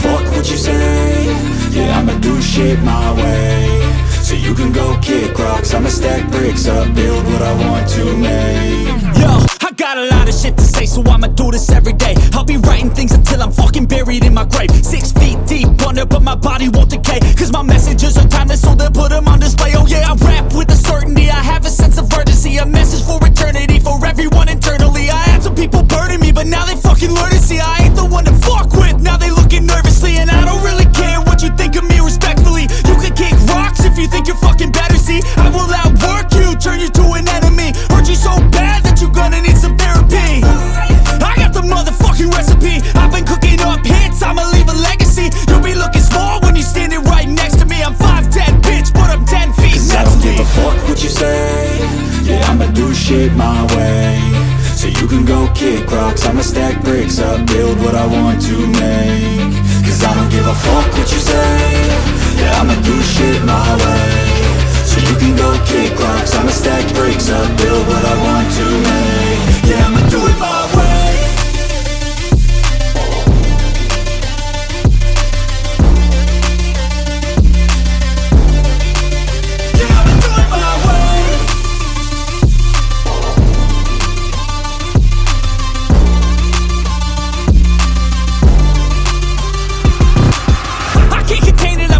fuck what you say. Yeah, I'ma do shit my way. So you can go kick rocks, I'ma stack bricks up, build what I want to make. Yo, I got a lot of shit to say, so I'ma do this every day. I'll be writing things until I'm fucking buried in my grave. 6 feet deep under, but my body won't decay, cause my messages are timeless, so they'll put them on display. Oh yeah, I rap with a certainty, I have a sense of urgency, a message for eternity, for everyone internally. I had some people burning me, but now they fucking learn to see I ain't the one to fuck with, now they looking nervously. And I don't really care what you think of me, respectfully. You can kick rocks if you think you're fucking better, see I will outwork you, turn you to an enemy. Hurt you so bad that you're gonna need some therapy. I got the motherfucking recipe, I've been cooking up hits, I'ma leave a legacy. You'll be looking small when you're standing right next to me. I'm 5'10", bitch, but I'm 10 feet next to me. Cause I don't give a fuck what you say. Yeah, I'ma do shit my way. So you can go kick rocks, I'ma stack bricks up, build what I want to make. Cause I don't give a fuck what you say. Yeah, I'ma do shit my way. So you can go kick rocks, I'ma stack bricks up, build what I want to make. Yeah, I'ma do it my way.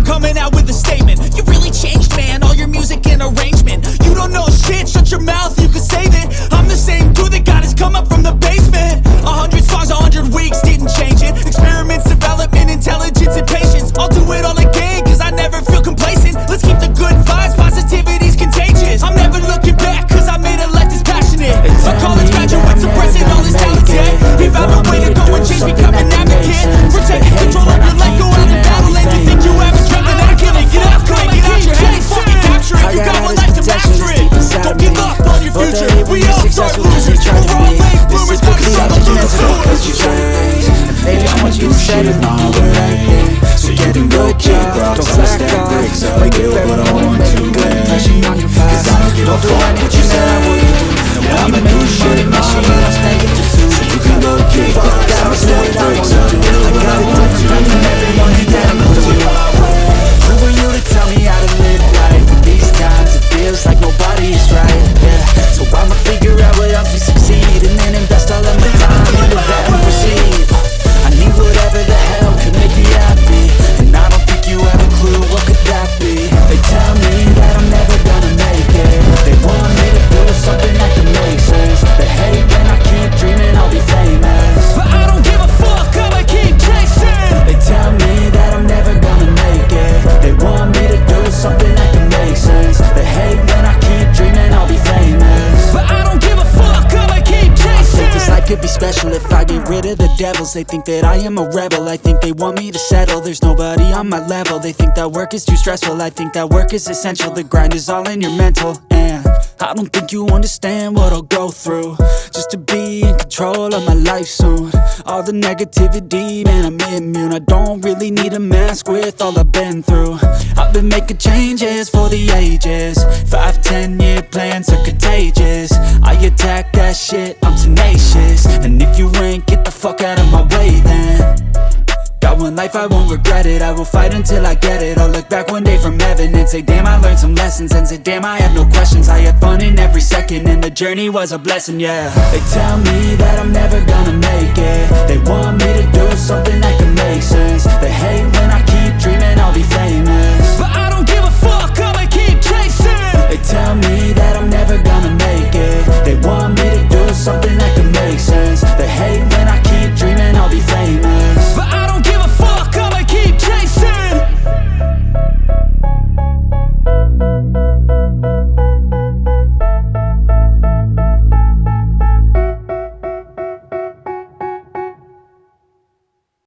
Coming out with a statement. You really changed, man, all your music and arrangement. You don't know shit, shut your mouth, you can save it. I'm the same dude that got his come up from the basement. 100 songs, 100 weeks, didn't change it. Experiments, development, intelligence, and patience. I'll do it all again, cause I never feel complacent. Let's keep the good vibes, positivity's contagious. I'm never looking back, cause I made a life that's passionate. A college graduate suppressing all his talents, yeah. He found a way to go and change, become an advocate. For taking control of your life, go out and battle, and you think you have a strength. Get out your head, fucking capture it. You got one life to master it. Don't give up on your future. We all start losers. We're all late bloomers, but it's all cause you say. Baby, I want you to set it on the right thing. So you can go kick rocks, don't slack off. Wake up every morning, make a good impression on your past. Don't do anything that I wouldn't do. Don't even make you money, make sure you don't stay it too soon. You can go kick rocks, I'ma stack bricks up, build what I want to make. Every morning that I'm gonna do. Who are you to tell me how to live life? At these times it feels like nobody is right, yeah. So I'ma figure out what else we succeed, and then invest all of my time into that and proceed. I need whatever the hell could make me happy, and I don't think you have a clue what could that be. They tell me that I'm never gonna make it. They want me to do something that can make sense. They hate when I keep dreaming I'll be famous, but I don't give a fuck, I'ma keep chasing. They tell me that I'm never gonna make it. They want me to do something that can make sense. They hate when I keep dreaming I'll be famous, but I don't give a fuck, I'ma keep chasing. I think this life could be special if I get rid of the devils. They think that I am a rebel, I think they want me to settle. There's nobody on my level, they think that work is too stressful. I think that work is essential, the grind is all in your mental. And I don't think you understand what I'll go through just to be in control of my life soon. All the negativity, man, I'm immune. I don't really need a mask with all I've been through. I've been making changes for the ages. 5-10 year plans are contagious. I attack that shit, I'm tenacious. And if you ain't, get the fuck out of my way then. Got one life, I won't regret it. I will fight until I get it. I'll look back one day from heaven and say, damn, I learned some lessons. And say, damn, I have no questions. I had fun in every second, and the journey was a blessing, yeah. They tell me that I'm never gonna make it. They want me to do something that can make sense. They